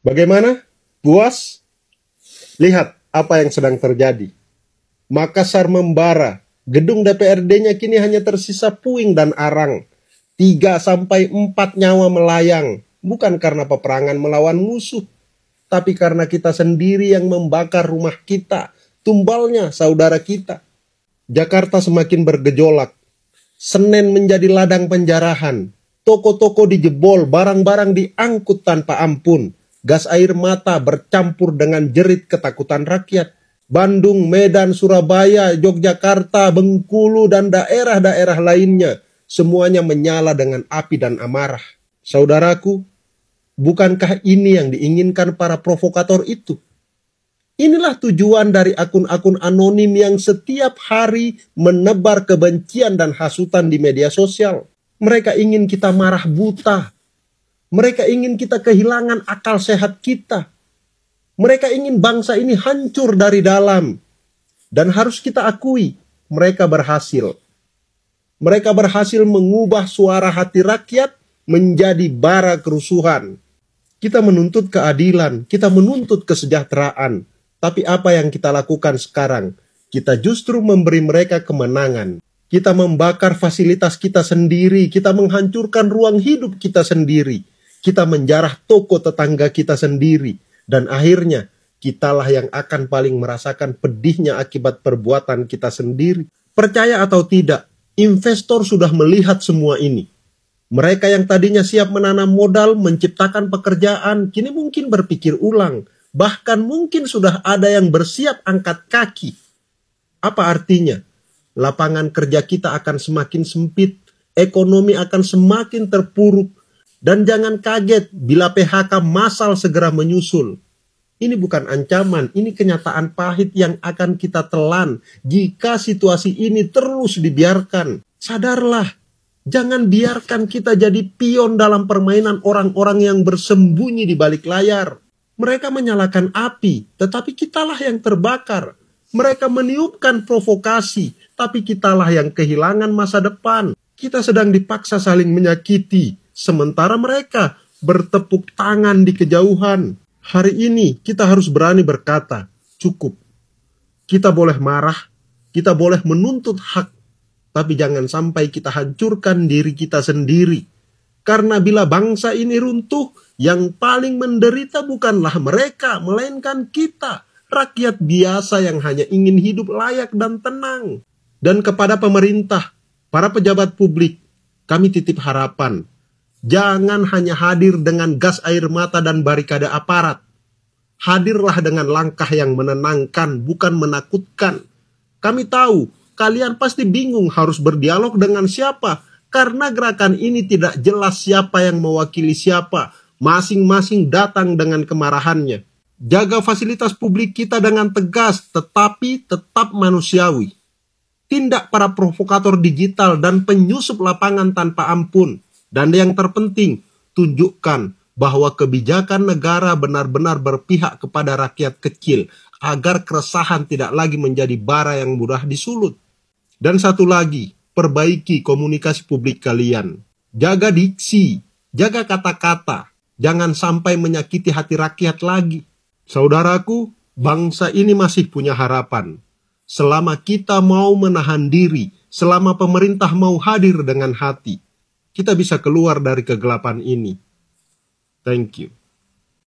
Bagaimana? Puas? Lihat apa yang sedang terjadi. Makassar membara. Gedung DPRD-nya kini hanya tersisa puing dan arang. 3 sampai 4 nyawa melayang. Bukan karena peperangan melawan musuh, tapi karena kita sendiri yang membakar rumah kita. Tumbalnya saudara kita. Jakarta semakin bergejolak. Senen menjadi ladang penjarahan. Toko-toko dijebol, barang-barang diangkut tanpa ampun. Gas air mata bercampur dengan jerit ketakutan rakyat. Bandung, Medan, Surabaya, Yogyakarta, Bengkulu, dan daerah-daerah lainnya, semuanya menyala dengan api dan amarah. Saudaraku, bukankah ini yang diinginkan para provokator itu? Inilah tujuan dari akun-akun anonim yang setiap hari menebar kebencian dan hasutan di media sosial. Mereka ingin kita marah buta. Mereka ingin kita kehilangan akal sehat kita. Mereka ingin bangsa ini hancur dari dalam. Dan harus kita akui, mereka berhasil. Mereka berhasil mengubah suara hati rakyat menjadi bara kerusuhan. Kita menuntut keadilan, kita menuntut kesejahteraan. Tapi apa yang kita lakukan sekarang? Kita justru memberi mereka kemenangan. Kita membakar fasilitas kita sendiri, kita menghancurkan ruang hidup kita sendiri. Kita menjarah toko tetangga kita sendiri. Dan akhirnya, kitalah yang akan paling merasakan pedihnya akibat perbuatan kita sendiri. Percaya atau tidak, investor sudah melihat semua ini. Mereka yang tadinya siap menanam modal, menciptakan pekerjaan, kini mungkin berpikir ulang. Bahkan mungkin sudah ada yang bersiap angkat kaki. Apa artinya? Lapangan kerja kita akan semakin sempit, ekonomi akan semakin terpuruk. Dan jangan kaget bila PHK massal segera menyusul. Ini bukan ancaman, ini kenyataan pahit yang akan kita telan jika situasi ini terus dibiarkan. Sadarlah, jangan biarkan kita jadi pion dalam permainan orang-orang yang bersembunyi di balik layar. Mereka menyalakan api, tetapi kitalah yang terbakar. Mereka meniupkan provokasi, tapi kitalah yang kehilangan masa depan. Kita sedang dipaksa saling menyakiti. Sementara mereka bertepuk tangan di kejauhan. Hari ini kita harus berani berkata, cukup. Kita boleh marah, kita boleh menuntut hak, tapi jangan sampai kita hancurkan diri kita sendiri. Karena bila bangsa ini runtuh, yang paling menderita bukanlah mereka, melainkan kita, rakyat biasa yang hanya ingin hidup layak dan tenang. Dan kepada pemerintah, para pejabat publik, kami titip harapan. Jangan hanya hadir dengan gas air mata dan barikade aparat. Hadirlah dengan langkah yang menenangkan, bukan menakutkan. Kami tahu, kalian pasti bingung harus berdialog dengan siapa. Karena gerakan ini tidak jelas siapa yang mewakili siapa. Masing-masing datang dengan kemarahannya. Jaga fasilitas publik kita dengan tegas, tetapi tetap manusiawi. Tindak para provokator digital dan penyusup lapangan tanpa ampun. Dan yang terpenting, tunjukkan bahwa kebijakan negara benar-benar berpihak kepada rakyat kecil agar keresahan tidak lagi menjadi bara yang mudah disulut. Dan satu lagi, perbaiki komunikasi publik kalian. Jaga diksi, jaga kata-kata, jangan sampai menyakiti hati rakyat lagi. Saudaraku, bangsa ini masih punya harapan. Selama kita mau menahan diri, selama pemerintah mau hadir dengan hati, kita bisa keluar dari kegelapan ini. Thank you.